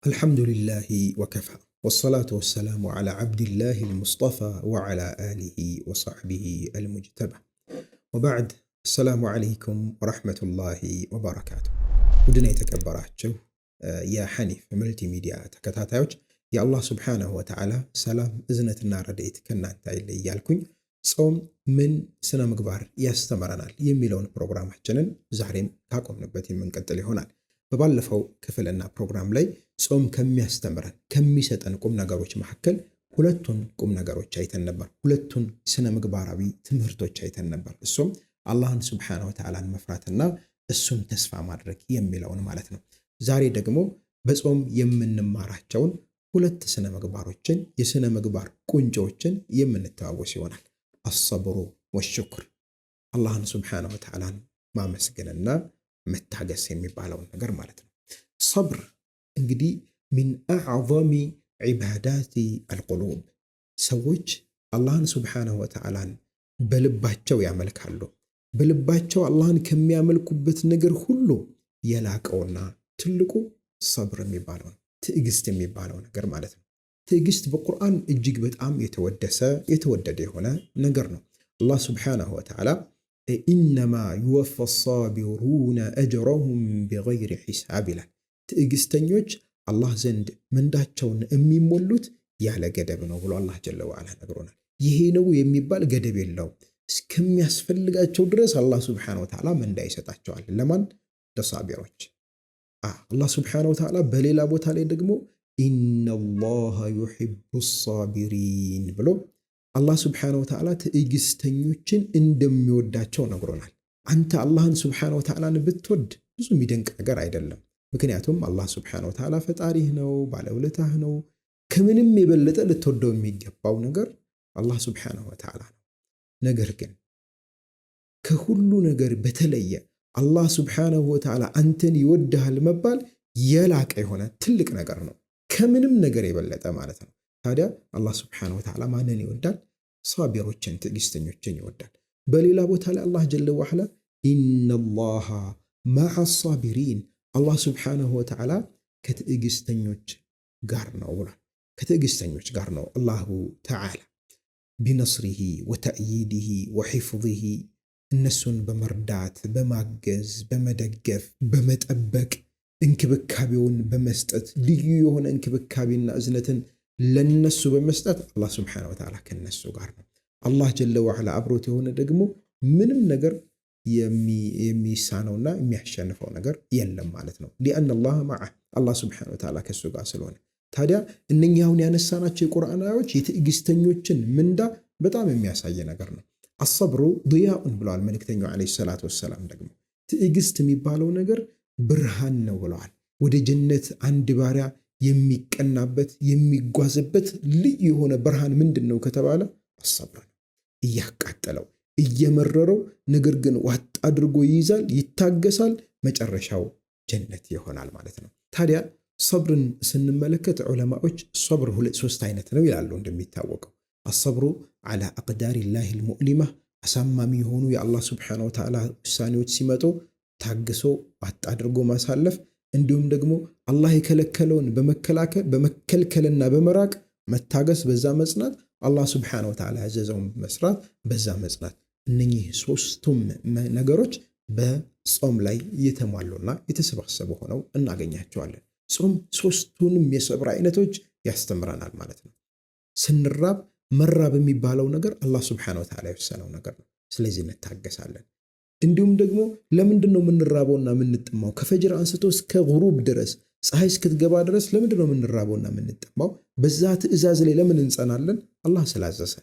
الحمد لله وكفى والصلاة والسلام على عبد الله المصطفى وعلى آله وصحبه المجتبى وبعد السلام عليكم ورحمة الله وبركاته ودنا يتكبراتشو يا حنيف ملتي ميديا تكتاتاوش يا الله سبحانه وتعالى سلام إذنة النار ديت كنا اللي يالكوين صوم من سنة مقبار يستمرنا يميلون بروغرام حجنن زهرين كاكم نبتي من قتل هنا በባለፈው ክፍልና ፕሮግራም ላይ ጾም ከሚያስተምረን ከሚሰጠን ቁም ነገሮች መካከል ሁለቱን ቁም ነገሮች አይተን ነበር። ሁለቱን ስነ ምግባራዊ ትምህርቶች አይተን ነበር። እሱም አላህን Subhanahu Wa Ta'ala መፍራትና እሱን ተስፋ ማድረግ የሚለውን ማለት ነው። ዛሬ ደግሞ በጾም የምንማራቸውን ሁለት ስነ ምግባሮችን የስነ ምግባር ቁንጮችን የምንተዋወስ ይሆናል። አስሰብሩ ወሽክር አላህን Subhanahu Wa Ta'ala ማመስገንና መታገስ የሚባለው ነገር ማለት ነው። ሰብር እንግዲህ من اعظم عبادات القلوب ሰዎች አላህን Subhanahu Wa Ta'ala በልባቸው ያመልካሉ። በልባቸው አላህን ከሚያመልኩበት ነገር ሁሉ የላቀውና ትልቁ ሰብር የሚባለው ትዕግስት የሚባለው ነገር ማለት ነው። ትዕግስት በቁርአን እጅግ በጣም የተወደደ የሆነ ነገር ነው። አላህ Subhanahu Wa Ta'ala إنما يوفى الصابرون أجرهم بغير حساب له تأجستنيوج الله زند من داتشون أمي مولوت يعلى قدب نقول الله جل وعلا نقولنا يهينو يميبال قدب الله كم يسفل لقاتشو درس الله سبحانه وتعالى من دايسة تحجوال لمن تصابروج الله سبحانه وتعالى بليل أبو تعالى دقمو إن الله يحب الصابرين بلو الله سبحانه وتعالى تأجستنيوچن እንደሚወዳቸው ነግሮናል። አንተ አላህን Subhanahu Wa Ta'ala ብትወድ ብዙ የሚደንቅ ነገር አይደለም። ምክንያቱም አላህ Subhanahu Wa Ta'ala ፈጣሪህ ነው፣ ባለውለታህ ነው። ከምንም የበለጠ ልትወደው የሚገባው ነገር አላህ Subhanahu Wa Ta'ala ነው። ነገር ግን ከሁሉ ነገር በተለየ አላህ Subhanahu Wa Ta'ala አንተን ይወድሃል መባል የላቀ የሆነ ትልቅ ነገር ነው። ከምንም ነገር የበለጠ ማለት ነው። ታዲያ አላህ Subhanahu Wa Ta'ala ማንን ይወዳል? ሳቢሮችን ትዕግስተኞችን ይወዳል። በሌላ ቦታ ላይ አላህ ጀለ ወዐላ ኢነላሃ መዐ ሳቢሪን አላህ Subhanahu Wa Ta'ala ከትዕግስተኞች ጋር ነው ብሏል። ከትዕግስተኞች ጋር ነው አላሁ ተዓላ ቢነስሪሂ ወተእይዲሂ ወሒፍዚሂ እነሱን በመርዳት በማገዝ በመደገፍ በመጠበቅ እንክብካቤውን በመስጠት ልዩ የሆነ እንክብካቤና እዝነትን ለነሱ በመስጠት አላህ Subhanahu Wa Ta'ala ከነሱ ጋር ነው። አላህ ጀለ ወዐላ አብሮት የሆነ ደግሞ ምንም ነገር የሚሳነውና የሚያሸንፈው ነገር የለም ማለት ነው። لأن الله معه አላህ Subhanahu Wa Ta'ala ከሱ ጋር ስለሆነ ታዲያ እነኛውን ያነሳናቸው የቁርአን አያዎች የትዕግስተኞችን ምንዳ በጣም የሚያሳይ ነገር ነው። አስሰብሩ ضያኡን ብለዋል መልእክተኛው አለይሂ ሰላቱ ወሰላም። ደግሞ ትዕግስት የሚባለው ነገር ብርሃን ነው ብለዋል። ወደ ጀነት አንድ ባሪያ የሚቀናበት የሚጓዝበት ልዩ የሆነ ብርሃን ምንድነው ከተባለ አስሰብር ነው። እያቃጠለው እየመረረው ነገር ግን ዋጥ አድርጎ ይይዛል፣ ይታገሳል፣ መጨረሻው ጀነት ይሆናል ማለት ነው። ታዲያ ሰብርን ስንመለከት ዑለማዎች ሰብር ሶስት አይነት ነው ይላሉ። እንደሚታወቀው አስሰብሩ على اقدار الله المؤلمه አሳማሚ የሆኑ የአላህ Subhanahu Wa Ta'ala ውሳኔዎች ሲመጡ ታግሶ ዋጥ አድርጎ ማሳለፍ፣ እንዲሁም ደግሞ አላህ የከለከለውን በመከልከልና በመራቅ መታገስ፣ በዛ መጽናት፣ አላህ Subhanahu Wa Ta'ala ያዘዘውን መስራት፣ በዛ መጽናት። እነኚህ ሶስቱም ነገሮች በጾም ላይ የተሟሉና የተሰባሰቡ ሆነው እናገኛቸዋለን። ጾም ሶስቱንም የሰብር አይነቶች ያስተምረናል ማለት ነው። ስንራብ መራብ የሚባለው ነገር አላህ Subhanahu Wa Ta'ala የወሰነው ነገር ነው። ስለዚህ እንታገሳለን። እንዲሁም ደግሞ ለምንድነው የምንራበውና የምንጠማው? ከፈጅር አንስቶ እስከ ጉሩብ ድረስ ፀሐይ እስክትገባ ድረስ ለምንድነው የምንራበውና የምንጠማው? በዛ ትዕዛዝ ላይ ለምን እንጸናለን? አላህ ስላዘዘ።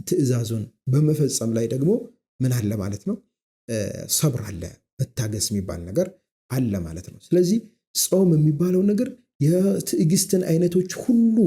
ትዕዛዙን በመፈጸም ላይ ደግሞ ምን አለ ማለት ነው? ሰብር አለ፣ መታገስ የሚባል ነገር አለ ማለት ነው። ስለዚህ ጾም የሚባለው ነገር የትዕግስትን አይነቶች ሁሉ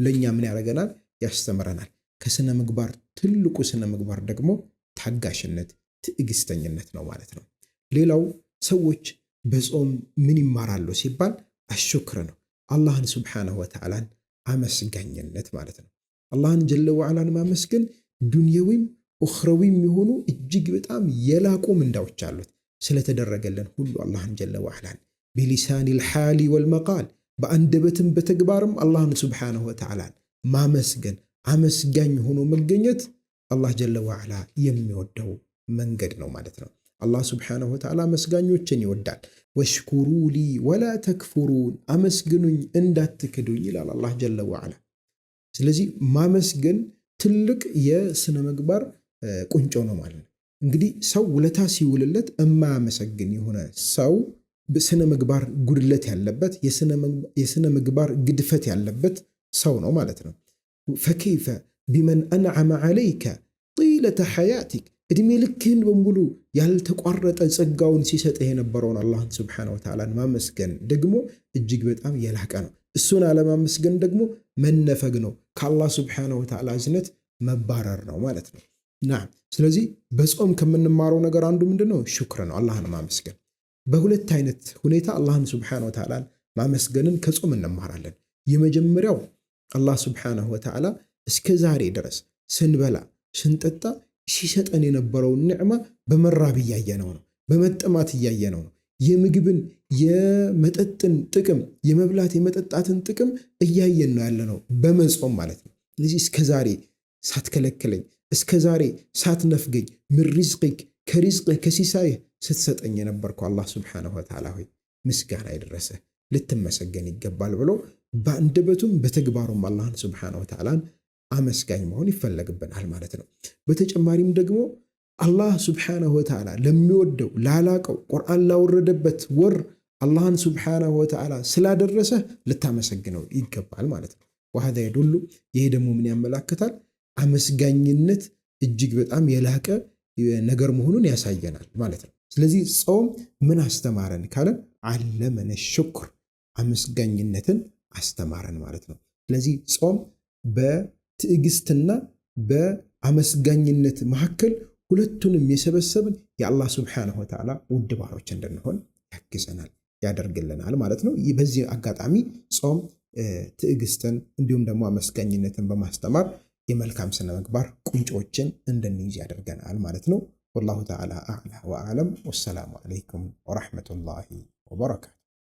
ለኛ ምን ያደርገናል? ያስተምረናል። ከስነ ምግባር ትልቁ ስነ ምግባር ደግሞ ታጋሽነት ትዕግስተኝነት ነው ማለት ነው። ሌላው ሰዎች በጾም ምን ይማራሉ ሲባል አሽክር ነው። አላህን Subhanahu Wa Ta'ala አመስጋኝነት ማለት ነው። አላህን ጀለ ወዐላን ማመስገን ዱንያዊም ኡኽራዊም የሆኑ እጅግ በጣም የላቁ ምንዳዎች አሉት። ስለተደረገልን ሁሉ አላህን ጀለ ወዐላን ቢሊሳኒል ሐሊ ወልመቃል በአንደበትም በተግባርም አላህን ሱብሓነሁ ወተዓላ ማመስገን አመስጋኝ ሆኖ መገኘት አላህ ጀለ ወዐላ የሚወደው መንገድ ነው ማለት ነው። አላህ ሱብሓነሁ ወተዓላ መስጋኞችን ይወዳል። ወሽኩሩ ሊ ወላ ተክፉሩን፣ አመስግኑኝ እንዳትክዱኝ ይላል አላህ ጀለ ወዐላ። ስለዚህ ማመስገን ትልቅ የስነ ምግባር ቁንጮ ነው ማለት ነው። እንግዲህ ሰው ውለታ ሲውልለት እማያመሰግን የሆነ ሰው በስነ ምግባር ጉድለት ያለበት የስነ ምግባር ግድፈት ያለበት ሰው ነው ማለት ነው። ፈከይፈ ቢመን አንዐመ ዐለይከ ጢለተ ሐያቲክ፣ እድሜ ልክህን በሙሉ ያልተቋረጠ ጸጋውን ሲሰጥህ የነበረውን አላህን ሱብሓነሁ ወተዓላን ማመስገን ደግሞ እጅግ በጣም የላቀ ነው። እሱን አለማመስገን ደግሞ መነፈግ ነው፣ ከአላህ ሱብሓነሁ ወተዓላ እዝነት መባረር ነው ማለት ነው። ናም ስለዚህ በጾም ከምንማረው ነገር አንዱ ምንድነው? ሹክር ነው፣ አላህን ማመስገን። በሁለት አይነት ሁኔታ አላህን ሱብሓነሁ ወተዓላን ማመስገንን ከጾም እንማራለን። የመጀመሪያው አላህ ሱብሓነሁ ወተዓላ እስከ ዛሬ ድረስ ስንበላ ስንጠጣ ሲሰጠን የነበረውን ኒዕማ በመራብ እያየነው ነው፣ በመጠማት እያየነው ነው። የምግብን የመጠጥን ጥቅም የመብላት የመጠጣትን ጥቅም እያየን ነው ያለነው በመጾም ማለት ነው። ስለዚህ እስከ ዛሬ ሳትከለክለኝ እስከ ዛሬ ሳትነፍገኝ ምን ሪዝቅክ ከሪዝቅህ ከሲሳይህ ስትሰጠኝ የነበርከው አላህ ሱብሓነሁ ወተዓላ ሆይ ምስጋና ይድረስህ፣ ልትመሰገን ይገባል ብሎ በአንደበቱም በተግባሩም አላህን ሱብሓነሁ ወተዓላን አመስጋኝ መሆን ይፈለግብናል ማለት ነው። በተጨማሪም ደግሞ አላህ ሱብሓነሁ ወተዓላ ለሚወደው ላላቀው ቁርአን ላወረደበት ወር አላህን ሱብሓነሁ ወተዓላ ስላደረሰህ ልታመሰግነው ይገባል ማለት ነው። ወሃዛ የዱሉ ይሄ ደግሞ ምን ያመላክታል? አመስጋኝነት እጅግ በጣም የላቀ ነገር መሆኑን ያሳየናል ማለት ነው። ስለዚህ ጾም ምን አስተማረን ካለን ዓለመነ ሹክር፣ አመስጋኝነትን አስተማረን ማለት ነው። ስለዚህ ጾም በትዕግስትና በአመስጋኝነት መካከል ሁለቱንም የሰበሰብን የአላህ ሱብሓነሁ ወተዓላ ውድ ባሮች እንድንሆን ያግዘናል ያደርግልናል ማለት ነው። በዚህ አጋጣሚ ጾም ትዕግስትን እንዲሁም ደግሞ አመስጋኝነትን በማስተማር የመልካም ስነ ምግባር ቁንጮችን እንድንይዝ ያደርገናል ማለት ነው። ወላሁ ተዓላ አዕላ ወአዕለም። ወሰላሙ ዓለይኩም ወረሕመቱላሂ ወበረካቱ።